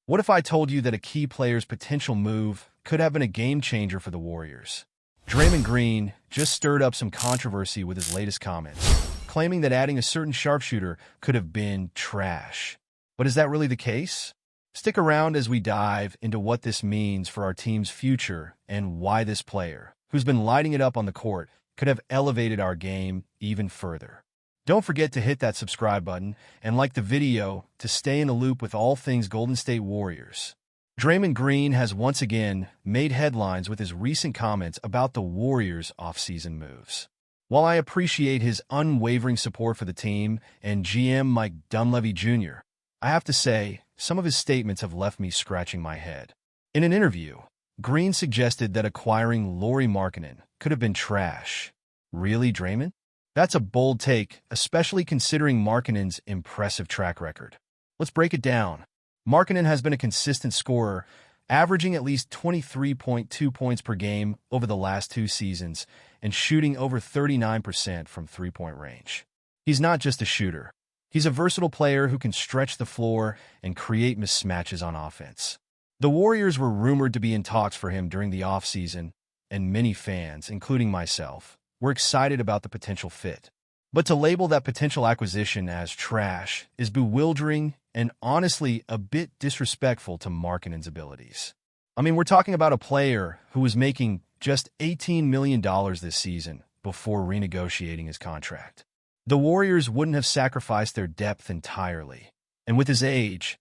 What if I told you that a key player's potential move could have been a game changer for the Warriors? Draymond Green just stirred up some controversy with his latest comments, claiming that adding a certain sharpshooter could have been trash. But is that really the case? Stick around as we dive into what this means for our team's future and why this player, who's been lighting it up on the court, could have elevated our game even further. Don't forget to hit that subscribe button and like the video to stay in the loop with all things Golden State Warriors. Draymond Green has once again made headlines with his recent comments about the Warriors' offseason moves. While I appreciate his unwavering support for the team and GM Mike Dunleavy Jr., I have to say some of his statements have left me scratching my head. In an interview, Green suggested that acquiring Lauri Markkanen could have been trash. Really, Draymond? That's a bold take, especially considering Markkanen's impressive track record. Let's break it down. Markkanen has been a consistent scorer, averaging at least 23.2 points per game over the last 2 seasons and shooting over 39% from three-point range. He's not just a shooter. He's a versatile player who can stretch the floor and create mismatches on offense. The Warriors were rumored to be in talks for him during the offseason, and many fans, including myself, were excited about the potential fit. But to label that potential acquisition as trash is bewildering and honestly a bit disrespectful to Markkanen's abilities. I mean, we're talking about a player who was making just $18 million this season before renegotiating his contract. The Warriors wouldn't have sacrificed their depth entirely. And with his age,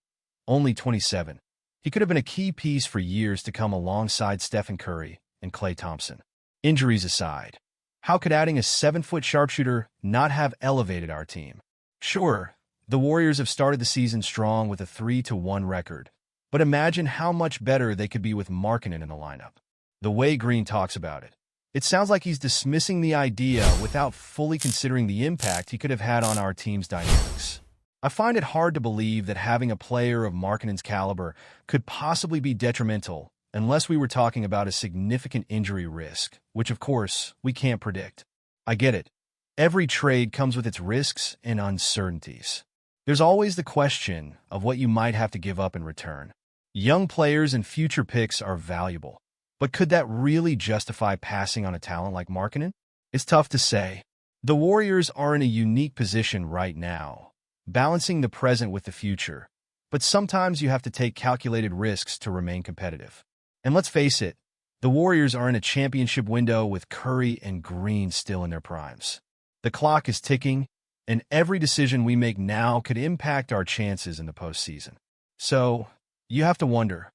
only 27, he could have been a key piece for years to come alongside Stephen Curry and Klay Thompson. Injuries aside, how could adding a 7-foot sharpshooter not have elevated our team? Sure, the Warriors have started the season strong with a 3-1 record, but imagine how much better they could be with Markkanen in the lineup. The way Green talks about it, it sounds like he's dismissing the idea without fully considering the impact he could have had on our team's dynamics. I find it hard to believe that having a player of Markkanen's caliber could possibly be detrimental unless we were talking about a significant injury risk, which of course we can't predict. I get it. Every trade comes with its risks and uncertainties. There's always the question of what you might have to give up in return. Young players and future picks are valuable, but could that really justify passing on a talent like Markkanen? It's tough to say. The Warriors are in a unique position right now, balancing the present with the future, but sometimes you have to take calculated risks to remain competitive. And let's face it, the Warriors are in a championship window with Curry and Green still in their primes. The clock is ticking, and every decision we make now could impact our chances in the postseason. So, you have to wonder,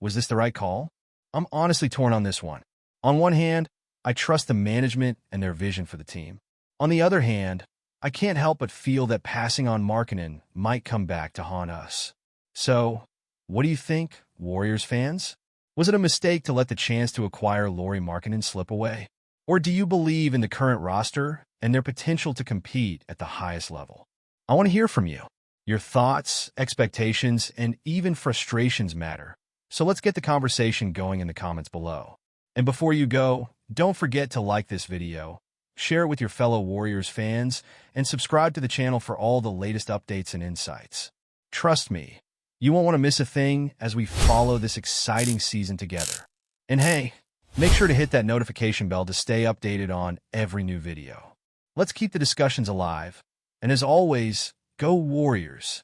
was this the right call? I'm honestly torn on this one. On one hand, I trust the management and their vision for the team. On the other hand, I can't help but feel that passing on Markkanen might come back to haunt us. So, what do you think, Warriors fans? Was it a mistake to let the chance to acquire Lauri Markkanen slip away? Or do you believe in the current roster and their potential to compete at the highest level? I want to hear from you. Your thoughts, expectations, and even frustrations matter. So let's get the conversation going in the comments below. And before you go, don't forget to like this video, share it with your fellow Warriors fans, and subscribe to the channel for all the latest updates and insights. Trust me, you won't want to miss a thing as we follow this exciting season together. And hey, make sure to hit that notification bell to stay updated on every new video. Let's keep the discussions alive. And as always, go Warriors!